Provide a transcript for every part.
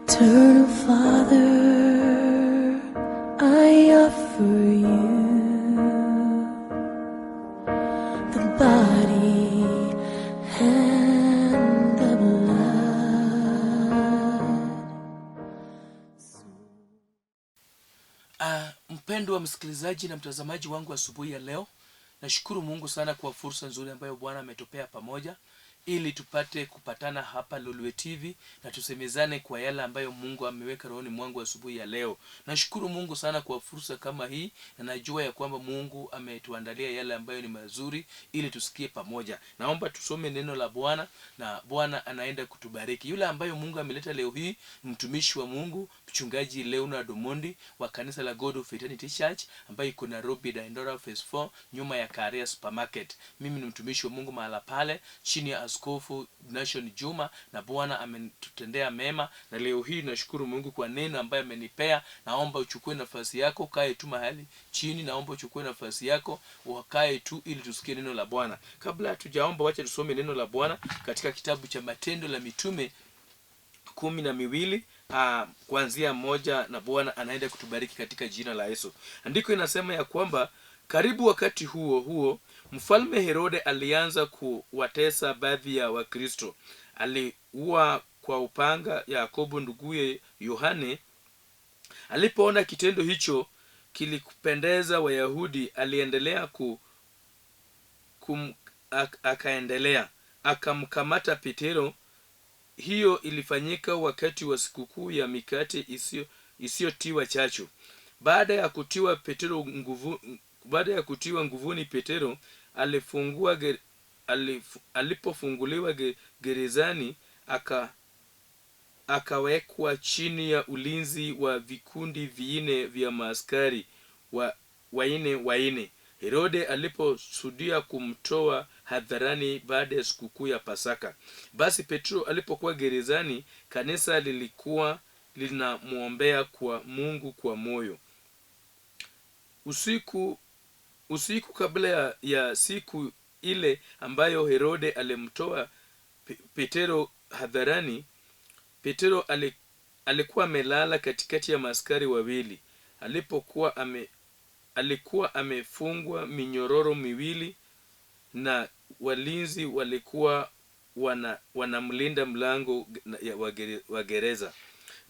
Eternal Father, I offer you the body and the blood. Mpendwa msikilizaji na mtazamaji wangu asubuhi ya leo, nashukuru Mungu sana kwa fursa nzuri ambayo Bwana ametupea pamoja ili tupate kupatana hapa Lolwe TV na tusemezane kwa yale ambayo Mungu ameweka rohoni mwangu asubuhi ya leo. Nashukuru Mungu sana kwa fursa kama hii, na najua ya kwamba Mungu ametuandalia yale ambayo ni mazuri ili tusikie pamoja. Naomba tusome neno la Bwana na Bwana anaenda kutubariki. Yule ambayo Mungu ameleta leo hii, mtumishi wa Mungu, Mchungaji Leonard Omondi wa kanisa la God of Eternity Church ambayo iko Nairobi Dandora Phase 4 nyuma ya Career Supermarket. Mimi ni mtumishi wa Mungu mahala pale chini ya Askofu Nation Juma, na Bwana ametutendea mema, na leo hii nashukuru Mungu kwa neno ambaye amenipea. Naomba uchukue nafasi yako, kae tu mahali chini, naomba uchukue nafasi yako, wakae tu ili tusikie neno la Bwana. Kabla hatujaomba, wacha tusome neno la Bwana katika kitabu cha Matendo la Mitume 12 kuanzia 1, na Bwana anaenda kutubariki katika jina la Yesu. Andiko inasema ya kwamba karibu wakati huo Mfalme Herode alianza kuwatesa baadhi ya Wakristo. Aliua kwa upanga Yakobo nduguye Yohane. Alipoona kitendo hicho kilikupendeza Wayahudi, aliendelea akamkamata Petero. Hiyo ilifanyika wakati wa sikukuu ya mikate isiyotiwa chachu. Baada ya kutiwa nguvuni, Petero alipofunguliwa gerezani, akawekwa chini ya ulinzi wa vikundi 4 vya maaskari waine. Herode aliposudia kumtoa hadharani baada ya sikukuu ya Pasaka. Basi Petro alipokuwa gerezani, kanisa lilikuwa linamuombea kwa Mungu kwa moyo. Usiku kabla ya siku ile ambayo Herode alimtoa Petero hadharani, Petero alikuwa amelala katikati ya maaskari wawili. Alikuwa amefungwa minyororo miwili, na walinzi walikuwa wanamlinda mlango wa gereza.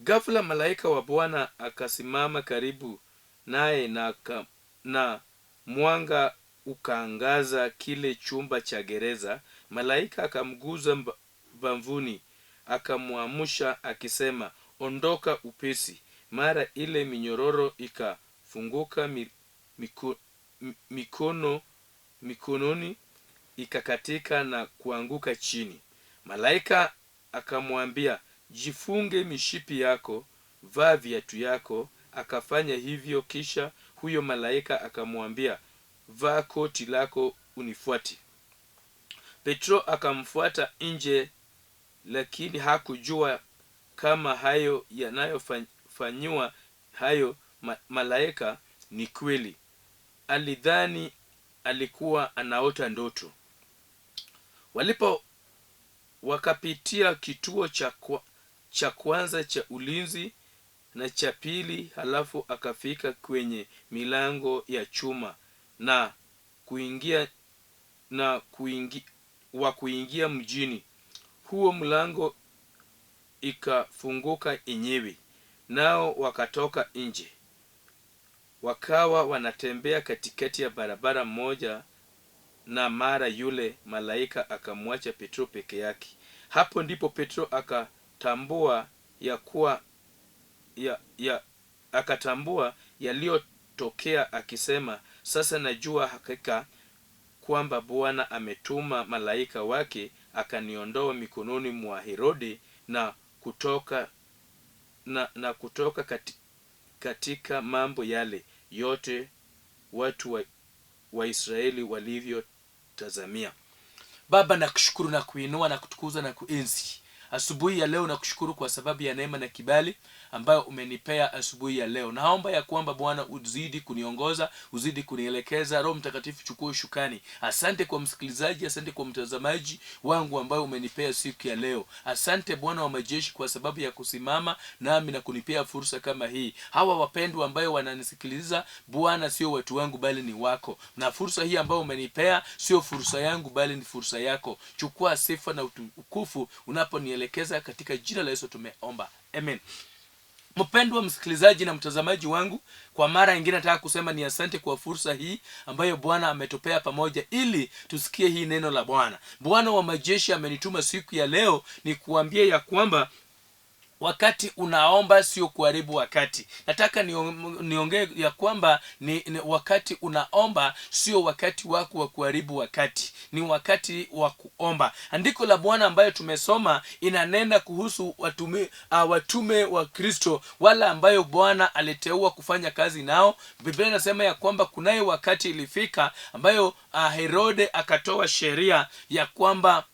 Ghafla malaika wa Bwana akasimama karibu naye, na mwanga ukaangaza kile chumba cha gereza. Malaika akamguza bavuni, akamwamsha akisema, ondoka upesi. Mara ile minyororo ikafunguka mikononi, ikakatika na kuanguka chini. Malaika akamwambia, jifunge mishipi yako, vaa viatu yako. Akafanya hivyo. Kisha huyo malaika akamwambia, vaa koti lako unifuate. Petro akamfuata nje, lakini hakujua kama hayo yanayofanywa hayo malaika ni kweli. Alidhani alikuwa anaota ndoto. Wakapitia kituo cha kwanza cha ulinzi na cha pili, halafu akafika kwenye milango ya chuma na kuingia mjini. Huo mlango ikafunguka yenyewe, nao wakatoka nje. Wakawa wanatembea katikati ya barabara moja, na mara yule malaika akamwacha Petro peke yake. Hapo ndipo Petro akatambua yaliyotokea, akisema, sasa najua hakika kwamba Bwana ametuma malaika wake akaniondoa mikononi mwa Herode na kutoka katika mambo yale yote watu wa Israeli walivyotazamia. Baba, nakushukuru na kuinua na kutukuza na kuenzi. asubuhi ya leo nakushukuru kwa sababu ya neema na kibali ambayo umenipea asubuhi ya leo. Naomba ya kwamba Bwana uzidi kuniongoza, uzidi kunielekeza. Roho Mtakatifu chukua shukani. Asante kwa msikilizaji, asante kwa mtazamaji wangu ambaye umenipea siku ya leo. Asante Bwana wa majeshi kwa sababu ya kusimama nami na kunipea fursa kama hii. Hawa wapendwa ambao wananisikiliza, Bwana sio watu wangu bali ni wako. Na fursa hii ambayo umenipea sio fursa yangu bali ni fursa yako. Chukua sifa na utukufu unaponielekeza, katika jina la Yesu tumeomba. Amen. Mpendwa msikilizaji na mtazamaji wangu, kwa mara nyingine nataka kusema ni asante kwa fursa hii ambayo Bwana ametupea pamoja ili tusikie hii neno la Bwana. Bwana wa majeshi amenituma siku ya leo ni kuambia ya kwamba wakati unaomba sio kuharibu wakati. Nataka niongee ya kwamba ni wakati unaomba sio wakati wako wa kuharibu wakati, ni wakati wa kuomba. Andiko la Bwana ambayo tumesoma inanena kuhusu watume wa Kristo, wala ambayo Bwana aliteua kufanya kazi nao. Biblia inasema ya kwamba kunaye wakati ilifika ambayo Herode akatoa sheria ya kwamba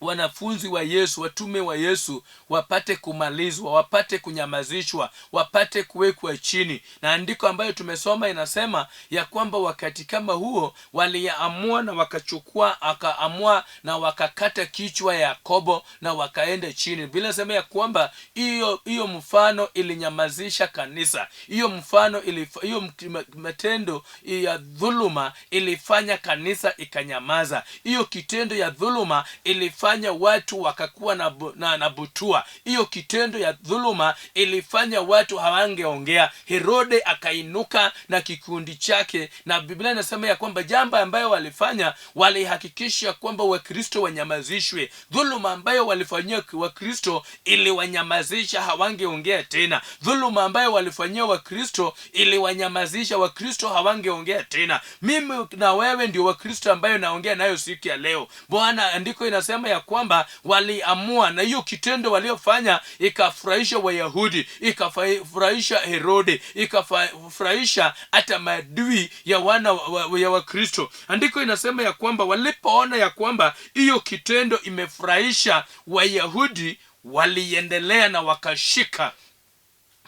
wanafunzi wa Yesu, watume wa Yesu wapate kumalizwa, wapate kunyamazishwa, wapate kuwekwa chini. Na andiko ambayo tumesoma inasema ya kwamba wakati kama huo waliamua na akaamua na wakakata kichwa ya Yakobo na wakaenda chini. Bila sema ya kwamba hiyo mfano ilinyamazisha kanisa. Hiyo mfano hiyo matendo ya dhuluma ilifanya kanisa ikanyamaza. Hiyo kitendo ya dhuluma ilifanya watu wakakuwa na butua. Hiyo kitendo ya dhuluma ilifanya watu hawangeongea. Herode akainuka na kikundi chake, na Biblia inasema ya kwamba jambo ambayo walifanya, walihakikisha kwamba Wakristo wanyamazishwe. Dhuluma ambayo walifanyia Wakristo iliwanyamazisha, hawangeongea tena. Dhuluma ambayo walifanyia Wakristo iliwanyamazisha, Wakristo hawangeongea tena. Mimi na wewe ndio Wakristo ambayo naongea nayo siku ya leo. Bwana andiko inasema ya kwamba waliamua, na hiyo kitendo waliofanya ikafurahisha Wayahudi, ikafurahisha Herode, ikafurahisha hata maadui ya wana ya Wakristo. Andiko inasema ya kwamba walipoona ya kwamba hiyo kitendo imefurahisha Wayahudi, waliendelea na wakashika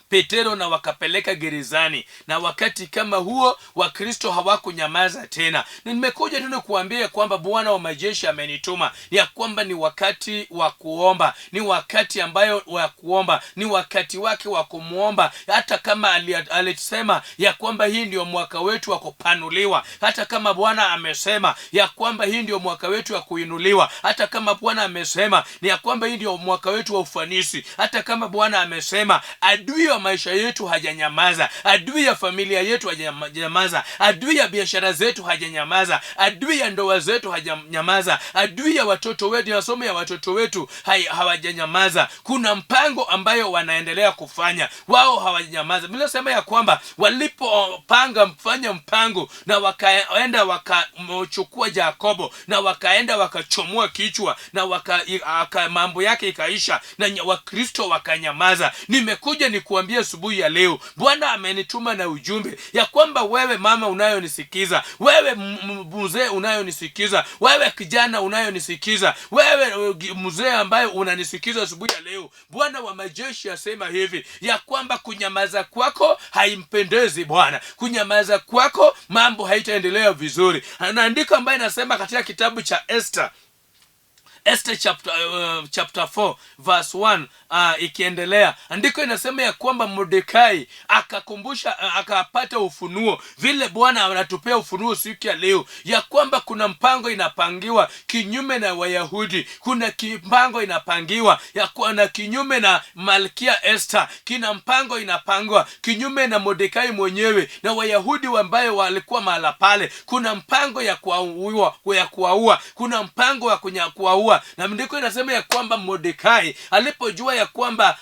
Petero na wakapeleka gerezani. Na wakati kama huo Wakristo hawakunyamaza tena. Nimekuja tu kuambia kwamba Bwana wa majeshi amenituma ya kwamba ni wakati wa kuomba, ni wakati ambayo wa kuomba, ni wakati wake wa kumuomba. Hata kama alisema ya kwamba hii ndio mwaka wetu wa kupanuliwa, hata kama Bwana amesema ya kwamba hii ndio mwaka wetu wa kuinuliwa, hata kama Bwana amesema ni ya kwamba hii ndio mwaka wetu wa ufanisi, hata kama Bwana amesema, adui wa maisha yetu hajanyamaza, adui ya familia yetu hajanyamaza, adui ya biashara zetu hajanyamaza, adui ya ndoa zetu hajanyamaza, adui ya watoto wetu, masomo ya watoto wetu hawajanyamaza. Kuna mpango ambayo wanaendelea kufanya, wao hawajanyamaza. Bila sema ya kwamba walipopanga kufanya mpango na wakaenda wakachukua Yakobo na wakaenda wakachomoa kichwa na mambo yake ikaisha na Wakristo wakanyamaza. Nimekuja nikuambia asubuhi ya leo, Bwana amenituma na ujumbe ya kwamba wewe mama unayonisikiza, wewe mzee unayonisikiza, wewe kijana unayonisikiza, wewe mzee ambaye unanisikiza asubuhi ya leo, Bwana wa majeshi asema hivi ya kwamba kunyamaza kwako haimpendezi Bwana. Kunyamaza kwako mambo haitaendelea vizuri. Anaandika ambaye anasema katika kitabu cha Esther chapter 4 verse 1 ikiendelea, andiko inasema ya kwamba Mordekai akakumbusha, akapata ufunuo, vile Bwana anatupea ufunuo siku ya leo ya kwamba kuna mpango inapangiwa kinyume na Wayahudi, kuna mpango inapangiwa na kinyume na Malkia Esther, kina mpango inapangiwa kinyume na Mordekai mwenyewe na Wayahudi ambao walikuwa mahala pale. Kuna mpango ya kuwaua, kuna mpango wa kuwaua. Na ndiko inasema ya kwamba Mordekai alipojua ya kwamba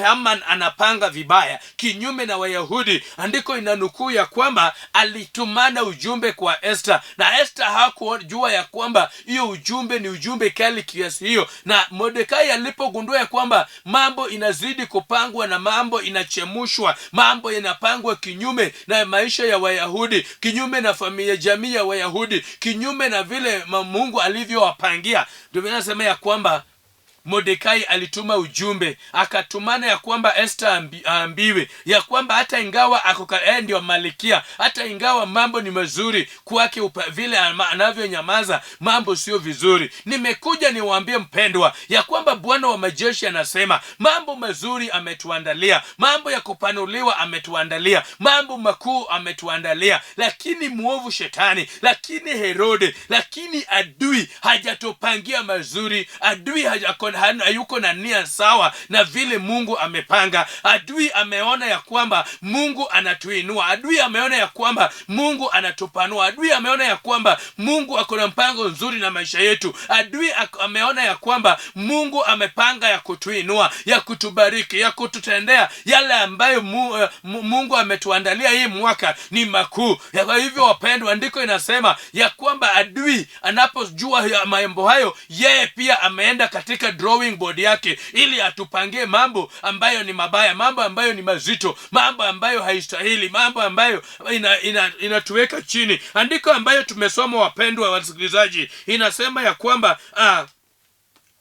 Haman anapanga vibaya kinyume na Wayahudi, andiko inanukuu ya kwamba alitumana ujumbe kwa Esther, na Esther hakujua ya kwamba hiyo ujumbe ni ujumbe kali kiasi hiyo. Na Mordekai alipogundua ya kwamba mambo inazidi kupangwa na mambo inachemushwa, mambo inapangwa kinyume na maisha ya Wayahudi, kinyume na familia, jamii ya Wayahudi, kinyume na vile Mungu alivyowapangia, ndio nasema ya kwamba Mordekai alituma ujumbe, akatumana ya kwamba Esther aambiwe ya kwamba hata ingawa ndio malikia, hata ingawa mambo ni mazuri kwake, vile anavyonyamaza mambo sio vizuri. Nimekuja niwaambie mpendwa ya kwamba Bwana wa majeshi anasema mambo mazuri ametuandalia, mambo ya kupanuliwa ametuandalia, mambo makuu ametuandalia. Lakini muovu Shetani, lakini Herode, lakini adui hajatupangia mazuri. Adui hayuko na nia sawa na vile Mungu amepanga. Adui ameona ya kwamba Mungu anatuinua. Adui ameona ya kwamba Mungu anatupanua. Adui ameona ya kwamba Mungu ako na mpango nzuri na maisha yetu. Adui ameona ya kwamba Mungu amepanga ya kutuinua, ya kutubariki, ya kututendea yale ambayo Mungu ametuandalia hii mwaka ni makuu. Kwa hivyo wapendwa, andiko inasema ya kwamba adui anapojua mambo hayo, yeye pia ameenda katika drawing board yake ili atupangie mambo ambayo ni mabaya, mambo ambayo ni mazito, mambo ambayo haistahili, mambo ambayo inatuweka chini. Andiko ambayo tumesoma wapendwa wasikilizaji, inasema ya kwamba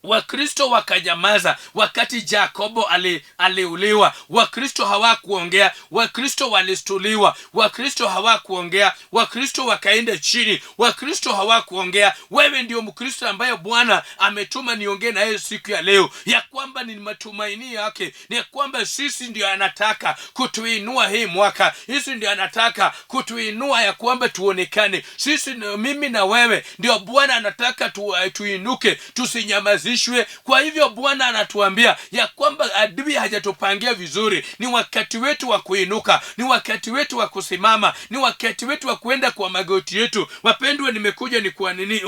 Wakristo wakanyamaza wakati Yakobo aliuliwa. Wakristo hawakuongea, Wakristo walistuliwa, Wakristo hawakuongea, Wakristo wakaenda chini, Wakristo hawakuongea. Wewe ndio Mkristo ambaye Bwana ametuma niongee na yeye siku ya leo, ya kwamba ni matumaini yake, ni ya kwamba sisi ndio anataka kutuinua hii mwaka. Sisi ndio anataka kutuinua ya kwamba tuonekane. Sisi, mimi na wewe, ndio Bwana anataka tuinuke, tusinyamazishwe. Kwa hivyo Bwana anatuambia ya kwamba adui hajatupangia vizuri. Ni wakati wetu wa kuinuka, ni wakati wetu wa kusimama, ni wakati wetu wa kuenda kwa magoti yetu. Wapendwa, nimekuja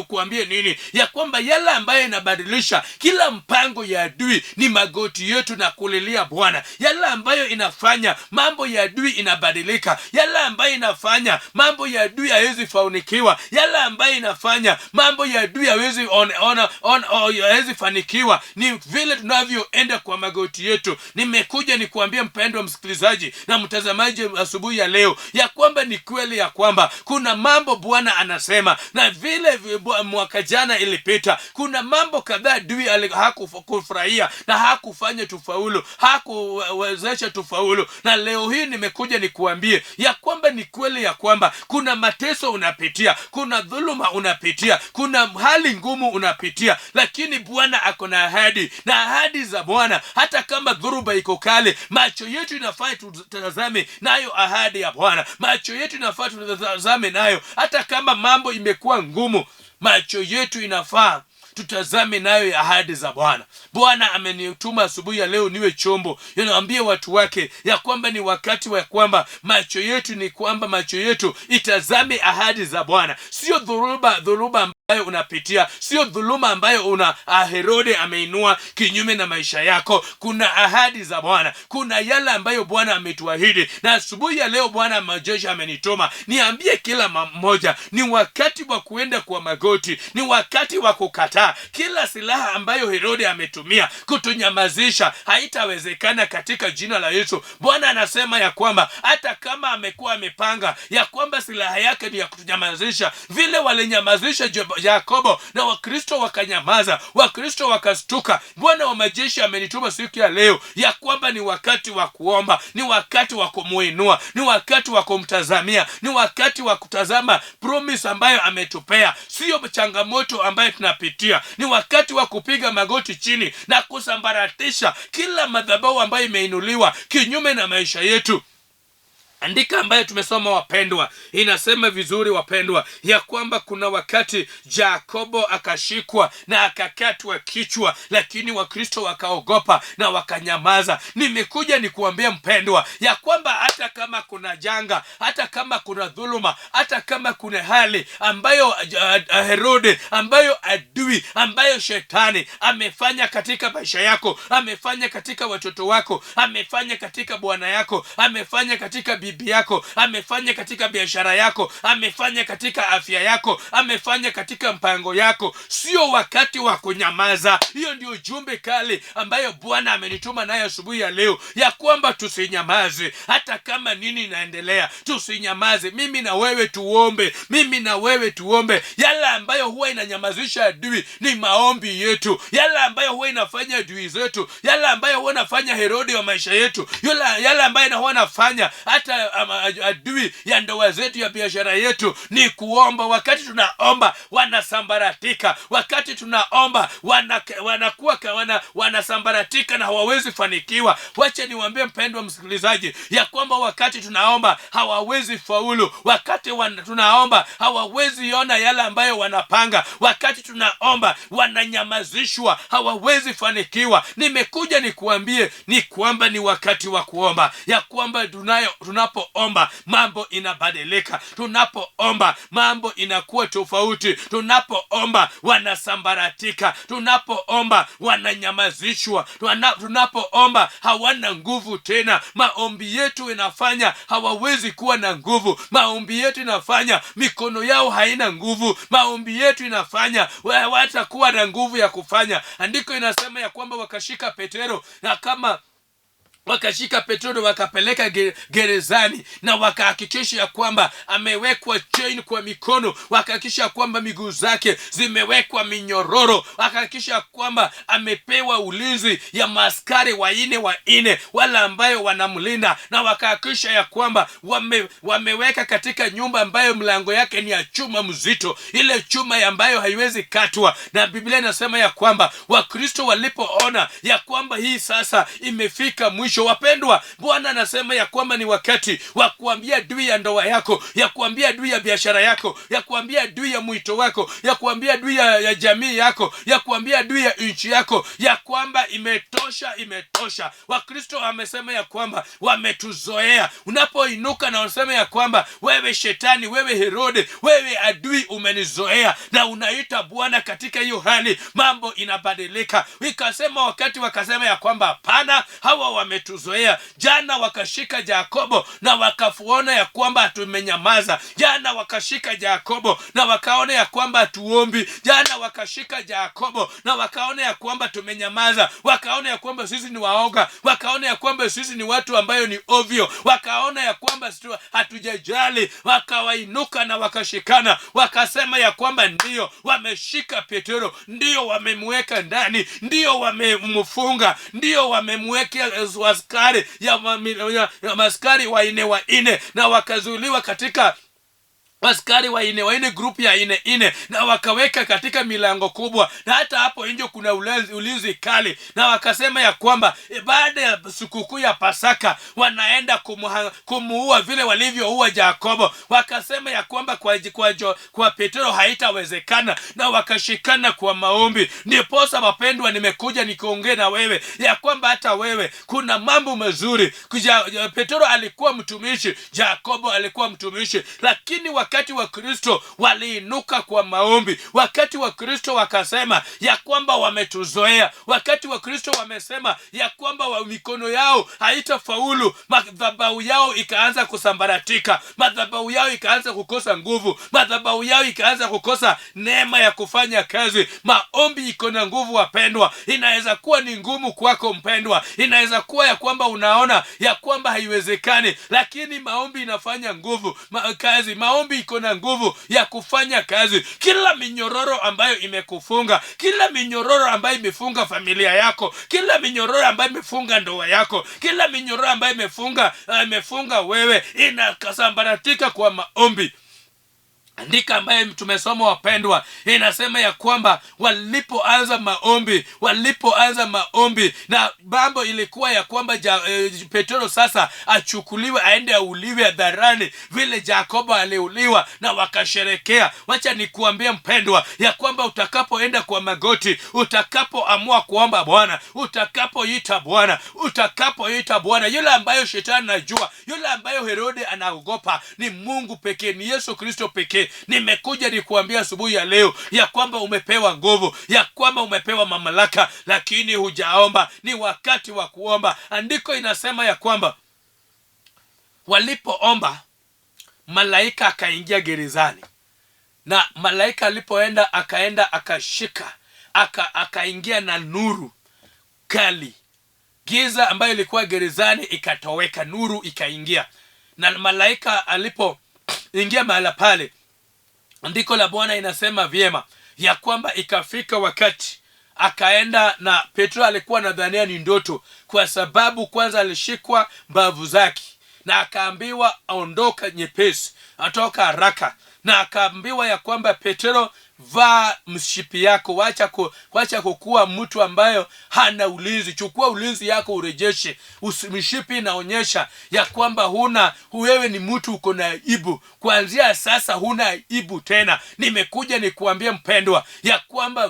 kuambia nini? Ya kwamba yale ambayo inabadilisha kila mpango ya adui ni magoti yetu na kulilia Bwana. Yale ambayo inafanya mambo ya adui inabadilika, yale ambayo inafanya mambo ya adui haiwezi faunikiwa, yale ambayo inafanya mambo ya adui haiwezi fanikiwa, ni vile tunavyoenda kwa magoti yetu. Nimekuja nikuambia mpendwa msikilizaji na mtazamaji asubuhi ya leo ya kwamba ni kweli ya kwamba kuna mambo Bwana anasema, na vile mwaka jana ilipita, kuna mambo kadhaa adui hakufurahia na hakufanya tufaulu, hakuwezesha tufaulu. Na leo hii nimekuja nikuambie ya kwamba ni kweli ya kwamba kuna mateso unapitia, kuna dhuluma unapitia, kuna hali ngumu unapitia, lakini Bwana ako na ahadi, na ahadi za Bwana hata kama dhuruba iko kale, macho yetu inafaa tutazame nayo ahadi ya Bwana. Macho yetu inafaa tutazame nayo hata kama mambo imekuwa ngumu, macho yetu inafaa tutazame nayo ya ahadi za Bwana. Bwana amenituma asubuhi ya leo niwe chombo, yanaambia watu wake ya kwamba ni wakati wa kwamba macho yetu, ni kwamba macho yetu itazame ahadi za Bwana. Sio dhuruba ambayo unapitia, sio dhuluma ambayo Herode ameinua kinyume na maisha yako. Kuna ahadi za Bwana, kuna yale ambayo Bwana ametuahidi. Na asubuhi ya leo Bwana majeshi amenituma niambie kila mmoja, ni wakati wa kuenda kwa magoti, ni wakati wa kukataa kila silaha ambayo Herode ametumia kutunyamazisha. Haitawezekana katika jina la Yesu. Bwana anasema ya kwamba hata kama amekuwa amepanga ya kwamba silaha yake ni ya kutunyamazisha, vile walinyamazisha Yakobo na Wakristo wakanyamaza, Wakristo wakastuka. Bwana wa majeshi amenituma siku ya leo ya kwamba ni wakati wa kuomba, ni wakati wa kumuinua, ni wakati wa kumtazamia, ni wakati wa kutazama promise ambayo ametupea, sio changamoto ambayo tunapitia. Ni wakati wa kupiga magoti chini na kusambaratisha kila madhabahu ambayo imeinuliwa kinyume na maisha yetu. Andika ambayo tumesoma wapendwa, inasema vizuri wapendwa ya kwamba kuna wakati Yakobo akashikwa na akakatwa kichwa, lakini Wakristo wakaogopa na wakanyamaza. Nimekuja nikuambia mpendwa ya kwamba hata kama kuna janga, hata kama kuna dhuluma, hata kama kuna hali ambayo Herode, ambayo adui, ambayo Shetani amefanya katika maisha yako, amefanya katika watoto wako, amefanya katika bwana yako, amefanya katika bibi yako, amefanya katika biashara yako, amefanya katika afya yako, amefanya katika mpango yako. Sio wakati wa kunyamaza. Hiyo ndio jumbe kali ambayo Bwana amenituma nayo asubuhi ya leo, ya kwamba tusinyamaze. Hata kama nini inaendelea, tusinyamaze. Mimi na wewe tuombe, mimi na wewe tuombe. Yale ambayo huwa inanyamazisha adui ni maombi yetu. Yale ambayo huwa inafanya adui zetu, yale ambayo huwa inafanya Herode wa maisha yetu, yale ambayo huwa inafanya hata adui ya ndoa zetu, ya biashara yetu, ni kuomba. Wakati tunaomba wanasambaratika. Wakati tunaomba wanakuwa wanasambaratika na hawawezi fanikiwa. Wacha niwaambie mpendwa msikilizaji, ya kwamba wakati tunaomba hawawezi faulu. Wakati tunaomba hawawezi ona yale ambayo wanapanga. Wakati tunaomba wananyamazishwa, hawawezi fanikiwa. Nimekuja nikuambie ni kwamba ni wakati wa kuomba, ya kwamba tunapoomba mambo inabadilika. Tunapoomba mambo inakuwa tofauti. Tunapoomba wanasambaratika. Tunapoomba wananyamazishwa. Tunapoomba hawana nguvu tena. Maombi yetu inafanya hawawezi kuwa na nguvu. Maombi yetu inafanya mikono yao haina nguvu. Maombi yetu inafanya hawatakuwa na nguvu ya kufanya. Andiko inasema ya kwamba wakashika Petero, na kama wakashika Petro wakapeleka gerezani, na wakahakikisha ya kwamba amewekwa chain kwa mikono, wakahakikisha kwamba miguu zake zimewekwa minyororo, wakahakikisha kwamba amepewa ulinzi ya maaskari waine wale ambayo wanamlinda, na wakahakikisha ya kwamba wameweka katika nyumba ambayo mlango yake ni ya chuma mzito, ile chuma ambayo haiwezi katwa. Na Biblia inasema ya kwamba Wakristo walipoona ya kwamba hii sasa imefika mwisho, wapendwa, Bwana anasema ya kwamba ni wakati wa kuambia adui ya ndoa yako, ya kuambia adui ya biashara yako, ya kuambia adui ya mwito wako, ya kuambia adui ya jamii yako, ya kuambia adui ya nchi yako, ya kwamba imetosha. Wakristo wamesema ya kwamba wametuzoea. Unapoinuka na unasema ya kwamba wewe shetani, wewe Herode, wewe adui umenizoea, na unaita Bwana katika hiyo hali, mambo inabadilika. Wakasema ya kwamba hapana, hawa wametuzoea. Jana wakashika Yakobo na wakafuona ya kwamba tumenyamaza. Jana wakashika Yakobo na wakaona ya kwamba tuombi. Jana wakashika Yakobo na wakaona ya kwamba tumenyamaza. Wakaona ya kwamba sisi ni waoga. Wakaona ya kwamba sisi ni watu ambayo ni ovyo. Wakaona ya kwamba hatujajali. Wakawainuka na wakashikana. Wakasema ya kwamba ndio wameshika Petro, ndio wamemweka ndani, ndio wamemfunga, ndio wamemwekea askari ya maskari waine, na wakazuiliwa katika askari waine group ya ine, na wakaweka katika milango kubwa, na hata hapo nje kuna ulinzi kali. Na wakasema ya kwamba baada ya sikukuu ya Pasaka wanaenda kumuua vile walivyoua Yakobo. Wakasema ya kwamba kwa Petro haitawezekana, na wakashikana kwa maombi. Ndiposa wapendwa, nimekuja nikiongea na wewe ya kwamba hata wewe kuna mambo mazuri. Petro alikuwa mtumishi, Yakobo alikuwa mtumishi, lakini wakati wa Kristo waliinuka kwa maombi. Wakati wa Kristo wakasema ya kwamba wametuzoea. Wakati wa Kristo wamesema ya kwamba mikono yao haitafaulu. Madhabahu yao ikaanza kusambaratika. Madhabahu yao ikaanza kukosa nguvu. Madhabahu yao ikaanza kukosa neema ya kufanya kazi. Maombi iko na nguvu wapendwa. Inaweza kuwa ni ngumu kwako mpendwa. Inaweza kuwa ya kwamba unaona ya kwamba haiwezekani, lakini maombi inafanya nguvu kazi. Maombi iko na nguvu ya kufanya kazi. Kila minyororo ambayo imekufunga, kila minyororo ambayo imefunga familia yako, kila minyororo ambayo imefunga ndoa yako, kila minyororo ambayo imefunga wewe, inasambaratika kwa maombi. Andika ambaye tumesoma wapendwa, inasema ya kwamba walipoanza maombi na mambo ilikuwa ya kwamba Petro sasa achukuliwe aende auliwe hadharani vile Yakobo aliuliwa, na wakasherekea. Wacha nikuambie mpendwa ya kwamba utakapoenda kwa magoti, utakapoamua kuomba Bwana, utakapoita Bwana, yule ambayo shetani anajua, yule ambayo Herode anaogopa, ni Mungu pekee, ni Yesu Kristo pekee. Nimekuja nikuambia asubuhi ya leo ya kwamba umepewa nguvu, ya kwamba umepewa mamlaka, lakini hujaomba. Ni wakati wa kuomba. Andiko inasema ya kwamba walipoomba, malaika akaingia gerezani, na malaika alipoenda akashika akaingia na nuru kali. Giza ambayo ilikuwa gerezani ikatoweka, nuru ikaingia. Na malaika alipoingia mahala pale, andiko la Bwana inasema vyema ya kwamba ikafika wakati akaenda, na Petro alikuwa nadhania ni ndoto, kwa sababu kwanza alishikwa mbavu zake na akaambiwa aondoka nyepesi, atoka haraka, na akaambiwa ya kwamba Petro, vaa mshipi yako, wacha kukua mtu ambayo hana ulinzi, chukua ulinzi yako urejeshe. Mshipi inaonyesha ya kwamba wewe ni mtu uko na aibu, kuanzia sasa huna aibu tena. Nimekuja nikuambia mpendwa ya kwamba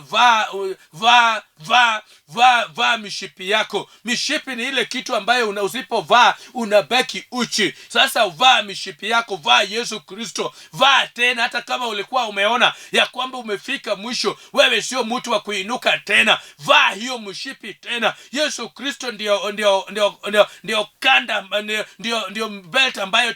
vaa mishipi yako. Mishipi ni ile kitu ambayo usipovaa unabaki uchi. Sasa vaa mishipi yako, vaa Yesu Kristo, vaa tena. Hata kama ulikuwa umeona ya kwamba umefika mwisho, wewe sio mtu wa kuinuka tena, vaa hiyo mshipi tena. Yesu Kristo ndio kanda, ndio belt ambayo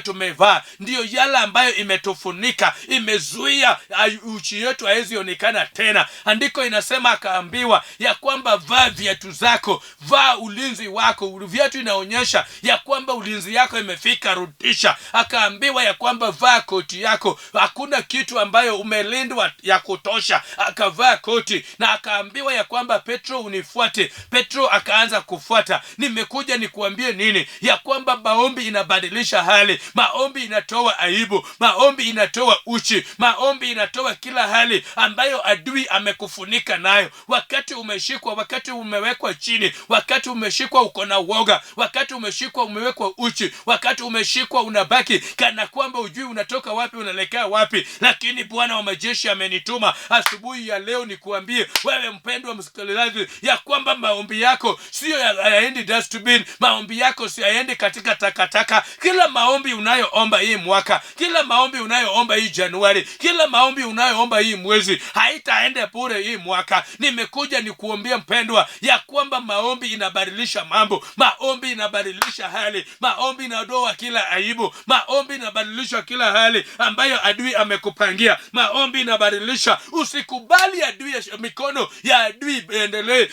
tumevaa, ndio yala ambayo imetufunika, imezuia uchi yetu haiwezi onekana tena. Andiko inasema akaambiwa ya kwamba vaa viatu zako, vaa ulinzi wako. Viatu inaonyesha ya kwamba ulinzi yako imefika, rudisha. Akaambiwa ya kwamba vaa koti yako, hakuna kitu ambayo umelindwa ya kutosha. Akavaa koti, na akaambiwa ya kwamba Petro, unifuate. Petro akaanza kufuata. Nimekuja nikuambie nini? Ya kwamba maombi inabadilisha hali, maombi inatoa aibu, maombi inatoa uchi, maombi inatoa kila hali ambayo adui amekufunika nayo. Wakati umeshikwa, wakati umewekwa chini, wakati umeshikwa uko na uoga, wakati umeshikwa umewekwa uchi, wakati umeshikwa unabaki kana kwamba ujui unatoka wapi unaelekea wapi. Lakini Bwana wa majeshi amenituma asubuhi ya leo nikuambie wewe mpendwa msikilizaji ya kwamba maombi yako sio yaendi dustbin, maombi yako sio yaendi katika takataka. Kila maombi unayoomba hii mwaka, kila maombi unayoomba hii Januari, kila maombi unayoomba hii mwezi, haitaenda bure hii mwaka. Nimekuja nikuambia mpendwa ya kwamba maombi inabadilisha mambo, maombi inabadilisha hali, maombi inaondoa kila aibu, maombi inabadilisha kila hali ambayo adui amekupangia, maombi inabadilisha. Usikubali adui, mikono ya adui endelee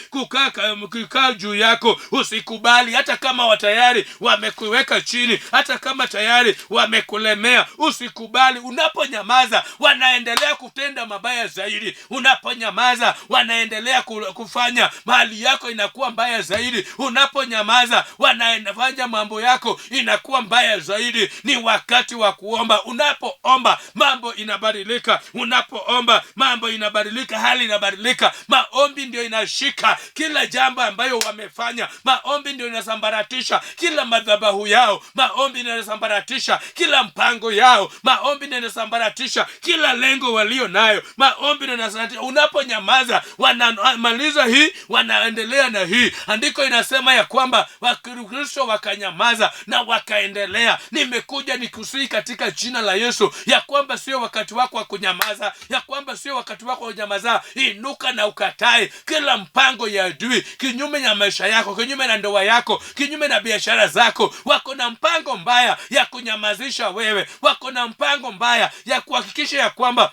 kukaa juu yako. Usikubali, hata kama tayari wamekuweka chini, hata kama tayari wamekulemea, usikubali. Unaponyamaza wanaendelea kutenda mabaya zaidi, unaponyamaza wanaendelea kufanya mali yako inakuwa mbaya zaidi, unaponyamaza wanafanya mambo yako inakuwa mbaya zaidi. Ni wakati wa kuomba. Unapoomba mambo inabadilika, unapoomba mambo inabadilika, hali inabadilika. Maombi ndio inashika kila jambo ambayo wamefanya, maombi ndio inasambaratisha kila madhabahu yao, maombi ndio inasambaratisha kila mpango yao, maombi ndio inasambaratisha kila lengo walio nayo, maombi ndio inasambaratisha. Unaponyamaza wanamaliza hii, wanaendelea na hii. Andiko inasema ya kwamba Wakristo wakanyamaza na wakaendelea. Nimekuja nikusihi katika jina la Yesu ya kwamba sio wakati wako wa kunyamaza, ya kwamba sio wakati wako wa kunyamaza. Inuka na ukatae kila mpango ya adui kinyume na maisha yako, kinyume na ndoa yako, kinyume na biashara zako. Wako na mpango mbaya ya kunyamazisha wewe, wako na mpango mbaya ya kuhakikisha ya kwamba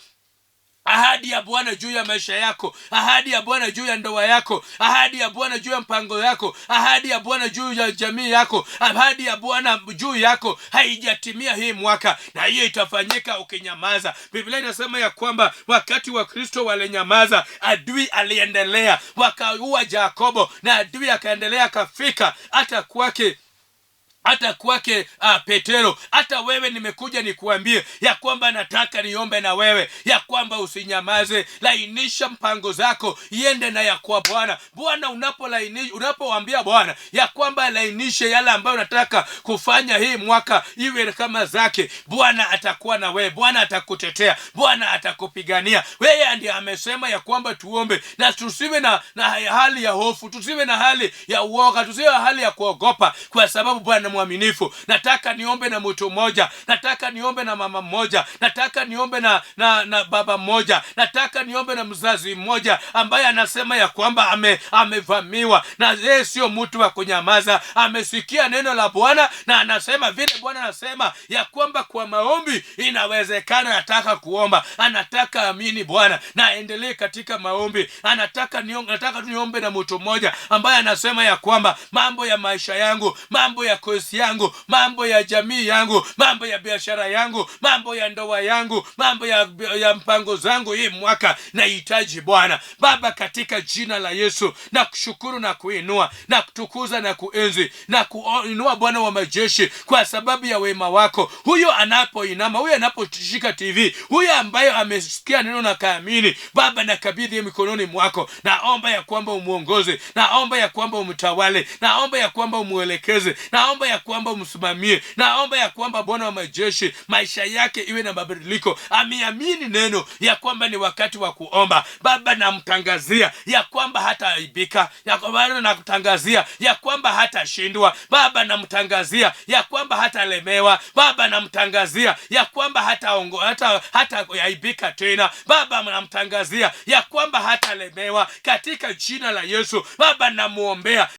ahadi ya Bwana juu ya maisha yako, ahadi ya Bwana juu ya ndoa yako, ahadi ya Bwana juu ya mpango yako, ahadi ya Bwana juu ya jamii yako, ahadi ya Bwana juu yako haijatimia hii mwaka, na hiyo itafanyika ukinyamaza. Biblia inasema ya kwamba wakati wa Kristo walinyamaza, adui aliendelea, wakaua Yakobo, na adui akaendelea kafika hata kwake Petero. Hata wewe nimekuja nikuambie ya kwamba nataka niombe na wewe ya kwamba usinyamaze. Lainisha mpango zako iende na ya kwa Bwana. Bwana unapoambia Bwana ya kwamba lainishe yale ambayo unataka kufanya hii mwaka iwe kama zake, Bwana atakuwa na wewe, Bwana atakutetea, Bwana atakupigania. Wewe ndiye amesema ya kwamba tuombe na tusiwe na hali ya hofu, tusiwe na hali ya uoga, tusiwe na hali ya kuogopa, kwa sababu Bwana mwaminifu. Nataka niombe na mtu mmoja, nataka niombe na mama mmoja, nataka niombe na baba mmoja, nataka niombe na mzazi mmoja ambaye anasema ya kwamba amevamiwa na yeye sio mtu wa kunyamaza. Amesikia neno la Bwana na anasema vile Bwana anasema ya kwamba kwa maombi inawezekana. Nataka kuomba, anataka amini Bwana na endelee katika maombi. nataka niombe na mtu mmoja ambaye anasema ya kwamba mambo ya maisha yangu, mambo ya kosi yangu, mambo ya jamii yangu, mambo ya biashara yangu, mambo ya ndoa yangu, mambo ya mpango zangu hii mwaka nahitaji Bwana. Baba, katika jina la Yesu na kushukuru na kuinua na kutukuza na kuenzi na kuinua Bwana wa majeshi kwa sababu ya wema wako. Huyo anapoinama, huyo anaposhika TV, huyo ambaye amesikia neno na kaamini, Baba nakabidhi mikononi mwako. Naomba ya kwamba umuongoze, naomba ya kwamba umtawale, naomba ya kwamba umuelekeze, naomba ya kwamba umsimamie, naomba ya kwamba Bwana wa majeshi maisha yake iwe na mabadiliko. Ameamini neno ya kwamba ni wakati wa kuomba. Baba, namtangazia ya kwamba hataaibika, ya kwamba nakutangazia ya kwamba hatashindwa. Baba, namtangazia ya kwamba hatalemewa. Baba, namtangazia ya kwamba hataaibika tena. Baba, namtangazia ya kwamba hatalemewa katika jina la Yesu. Baba,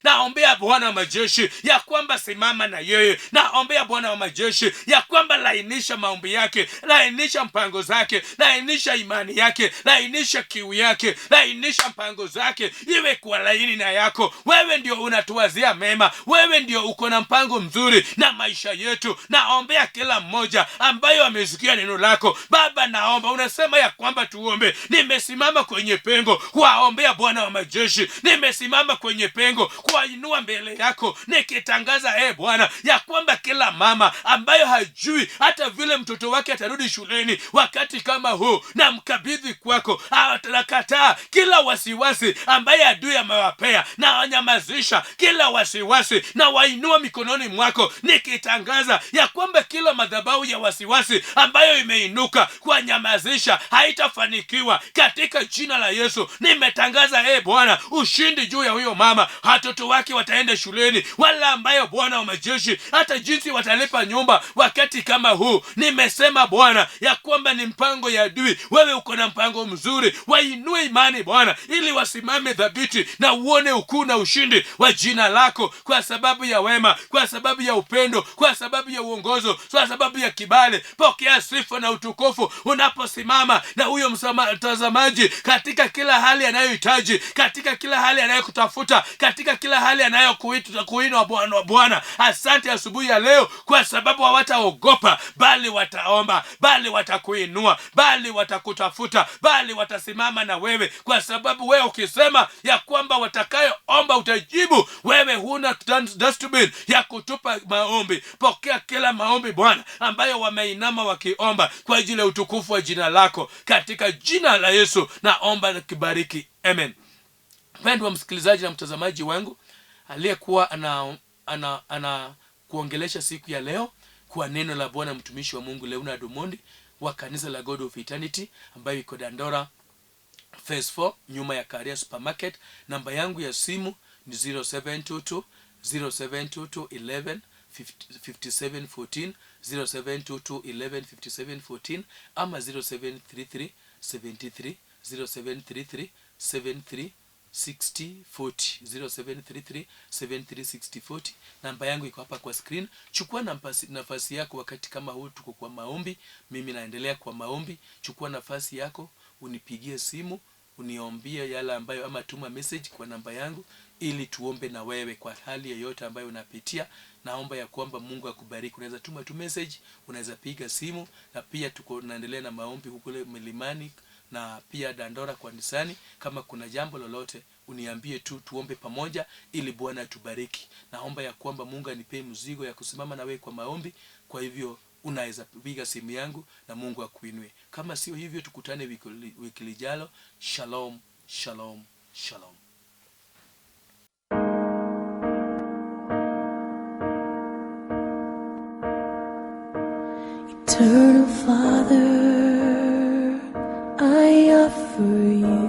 naombea Bwana wa majeshi ya kwamba simama na yeye. Naombea Bwana wa majeshi ya kwamba lainisha maombi yake, lainisha mpango zake, lainisha imani yake, lainisha kiu yake, lainisha mpango zake iwe kwa laini na yako. Wewe ndio unatuwazia mema, wewe ndio uko na mpango mzuri na maisha yetu. Naombea kila mmoja ambayo amesikia neno lako. Baba, naomba, unasema ya kwamba tuombe. Nimesimama kwenye pengo kuwaombea Bwana wa majeshi, nimesimama kwenye pengo kuwainua mbele yako nikitangaza Bwana ya kwamba kila mama ambayo hajui hata vile mtoto wake atarudi shuleni wakati kama huu, na mkabidhi kwako. Atakataa kila wasiwasi ambaye adui amewapea, na wanyamazisha kila wasiwasi na wainua mikononi mwako nikitangaza ya kwamba kila madhabahu ya wasiwasi ambayo imeinuka kuwanyamazisha haitafanikiwa katika jina la Yesu. Nimetangaza Bwana ushindi juu ya huyo mama. Watoto wake wataenda shuleni, wala ambayo Bwana wa majeshi hata jinsi watalipa nyumba wakati kama huu. Nimesema Bwana ya kwamba ni mpango ya adui, wewe uko na mpango mzuri. Wainue imani Bwana ili wasimame dhabiti na uone ukuu na ushindi wa jina lako, kwa sababu ya wema, kwa sababu ya upendo, kwa sababu ya uongozo, kwa sababu ya kibali. Pokea sifa na utukufu unaposimama na huyo mtazamaji katika kila hali anayohitaji, katika kila hali anayokutafuta, katika kila hali anayokuinua Bwana. Asante asubuhi ya leo kwa sababu hawataogopa, bali wataomba, bali watakuinua, bali watakutafuta, bali watasimama na wewe, kwa sababu wewe ukisema ya kwamba watakayoomba utajibu. Wewe huna dustbin ya kutupa maombi. Pokea kila maombi Bwana ambayo wameinama wakiomba kwa ajili ya utukufu wa jina lako, katika jina la Yesu naomba na kibariki, amen. Mpendwa msikilizaji na mtazamaji wangu, aliyekuwa ana kuongelesha siku ya leo kwa neno la Bwana mtumishi wa Mungu Leonard Omondi wa kanisa la God of Eternity ambayo iko Dandora Phase 4 nyuma ya Career Supermarket. Namba yangu ya simu ni 0722 11 5714, 0722 11 5714 ama 0733 73 0733 73 6040, 0733 736040. Namba yangu iko hapa kwa screen. Chukua nafasi yako wakati kama huu tuko kwa maombi. Mimi naendelea kwa maombi. Chukua nafasi yako, unipigie simu, uniombie yale ambayo, ama tuma message kwa namba yangu ili tuombe na wewe kwa hali yoyote ambayo unapitia. Naomba ya kwamba Mungu akubariki. Unaweza tuma tu message, unaweza piga simu, na pia tunaendelea na maombi huko Milimani na pia Dandora kwa nisani. Kama kuna jambo lolote uniambie tu, tuombe pamoja ili Bwana atubariki. Naomba ya kwamba Mungu anipe mzigo ya kusimama na wewe kwa maombi. Kwa hivyo unaweza piga simu yangu na Mungu akuinue. Kama sio hivyo, tukutane wiki lijalo. Shalom, shalom, shalom. Eternal Father, I offer you